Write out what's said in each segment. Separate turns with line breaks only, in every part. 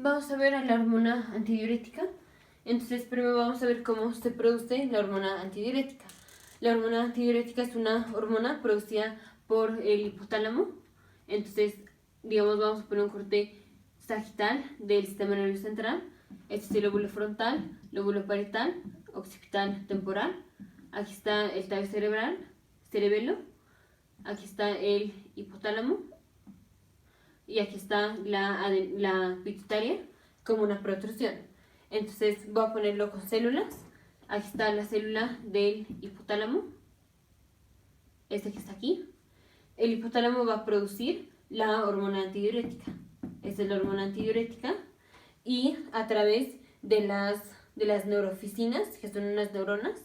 Vamos a ver a la hormona antidiurética. Entonces, primero vamos a ver cómo se produce la hormona antidiurética. La hormona antidiurética es una hormona producida por el hipotálamo. Entonces, digamos, vamos a poner un corte sagital del sistema nervioso central. Este es el lóbulo frontal, lóbulo parietal, occipital temporal. Aquí está el tallo cerebral, cerebelo. Aquí está el hipotálamo. Y aquí está la pituitaria como una protrusión. Entonces voy a ponerlo con células. Aquí está la célula del hipotálamo. Este que está aquí. El hipotálamo va a producir la hormona antidiurética. Esta es la hormona antidiurética. Y a través de las neurofisinas, que son unas neuronas,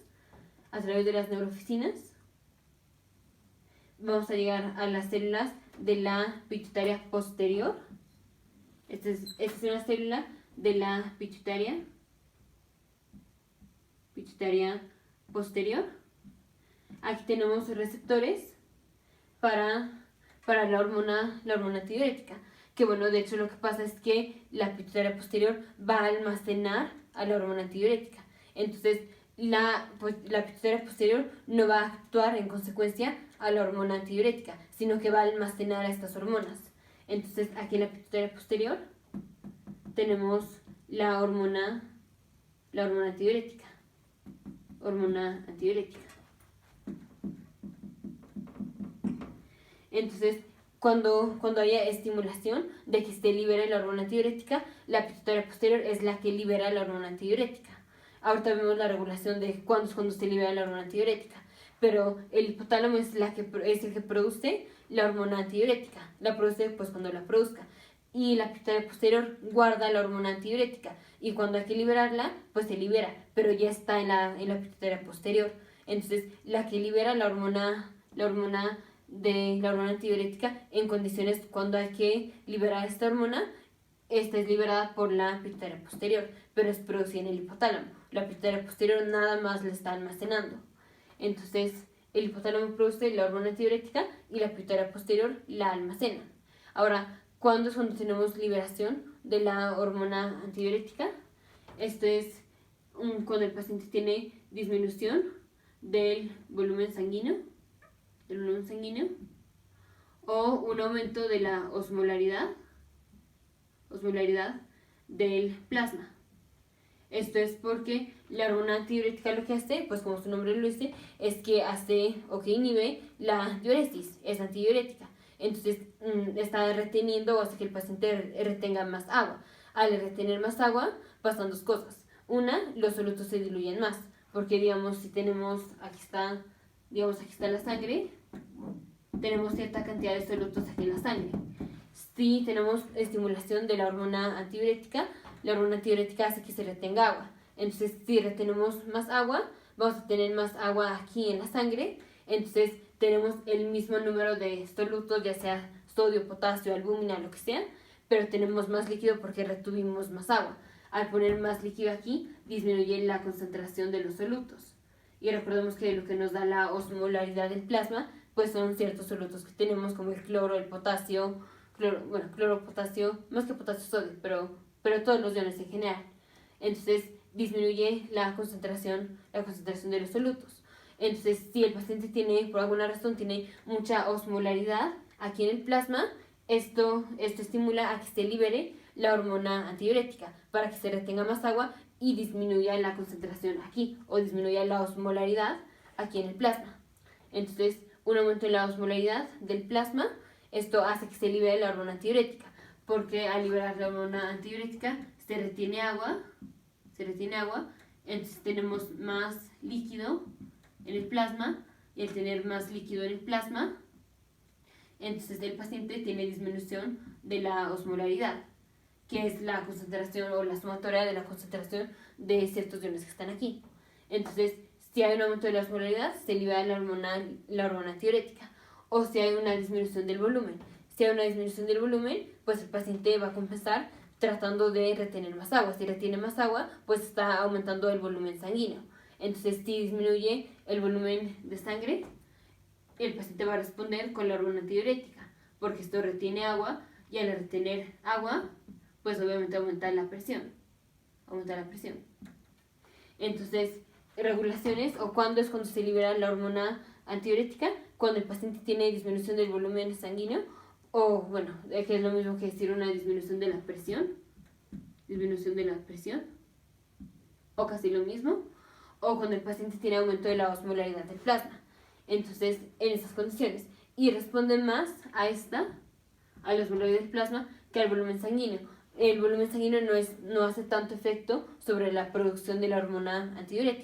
a través de las neurofisinas, vamos a llegar a las células de la pituitaria posterior. Esta es una célula de la pituitaria posterior. Aquí tenemos receptores para la hormona antidiurética. Que bueno, de hecho lo que pasa es que la pituitaria posterior va a almacenar a la hormona antidiurética. Entonces la pituitaria posterior no va a actuar en consecuencia a la hormona antidiurética, sino que va a almacenar a estas hormonas. Entonces aquí en la pituitaria posterior tenemos la hormona antidiurética. Entonces, cuando haya estimulación de que se libere la hormona antidiurética, la pituitaria posterior es la que libera la hormona antidiurética. Ahorita vemos la regulación de cuándo es cuando se libera la hormona antidiurética. Pero el hipotálamo es el que produce la hormona antidiurética. La produce pues cuando la produzca. Y la pituitaria posterior guarda la hormona antidiurética. Y cuando hay que liberarla, pues se libera. Pero ya está en la pituitaria posterior. Entonces, la que libera la hormona antidiurética en condiciones cuando hay que liberar esta hormona, esta es liberada por la pituitaria posterior, pero es producida en el hipotálamo. La pituitaria posterior nada más la está almacenando. Entonces, el hipotálamo produce la hormona antidiurética y la pituitaria posterior la almacena. Ahora, ¿cuándo es cuando tenemos liberación de la hormona antidiurética? Esto es cuando el paciente tiene disminución del volumen sanguíneo, o un aumento de la osmolaridad del plasma. Esto es porque la hormona antidiurética lo que hace, pues como su nombre lo dice, es que hace o que inhibe la diuresis, es antidiurética. Entonces está reteniendo o hace que el paciente retenga más agua. Al retener más agua pasan dos cosas. Una, los solutos se diluyen más, porque digamos si tenemos, aquí está la sangre, tenemos cierta cantidad de solutos aquí en la sangre. Si tenemos estimulación de la hormona antidiurética hace que se retenga agua. Entonces, si retenemos más agua, vamos a tener más agua aquí en la sangre. Entonces, tenemos el mismo número de solutos, ya sea sodio, potasio, albúmina, lo que sea, pero tenemos más líquido porque retuvimos más agua. Al poner más líquido aquí, disminuye la concentración de los solutos. Y recordemos que lo que nos da la osmolaridad del plasma, pues son ciertos solutos que tenemos, como el cloro, el potasio, cloro, potasio, más que potasio, sodio, pero todos los iones en general. Entonces disminuye la concentración de los solutos. Entonces, si el paciente por alguna razón tiene mucha osmolaridad aquí en el plasma, esto estimula a que se libere la hormona antidiurética para que se retenga más agua y disminuya la concentración aquí o disminuya la osmolaridad aquí en el plasma. Entonces, un aumento en la osmolaridad del plasma, esto hace que se libere la hormona antidiurética, porque al liberar la hormona antidiurética se retiene agua, entonces tenemos más líquido en el plasma, y al tener más líquido en el plasma, entonces el paciente tiene disminución de la osmolaridad, que es la concentración o la sumatoria de la concentración de ciertos iones que están aquí. Entonces, si hay un aumento de la osmolaridad, se libera la hormona antidiurética. O si hay una disminución del volumen. Si hay una disminución del volumen, pues el paciente va a compensar tratando de retener más agua. Si retiene más agua, pues está aumentando el volumen sanguíneo. Entonces, si disminuye el volumen de sangre, el paciente va a responder con la hormona antidiurética, porque esto retiene agua y al retener agua, pues obviamente aumenta la presión. Entonces, regulaciones o cuándo es cuando se libera la hormona antidiurética, cuando el paciente tiene disminución del volumen sanguíneo, o bueno, que es lo mismo que decir una disminución de la presión, o casi lo mismo, o cuando el paciente tiene aumento de la osmolaridad del plasma. Entonces, en esas condiciones, y responde más a la osmolaridad del plasma, que al volumen sanguíneo. El volumen sanguíneo no hace tanto efecto sobre la producción de la hormona antidiurética.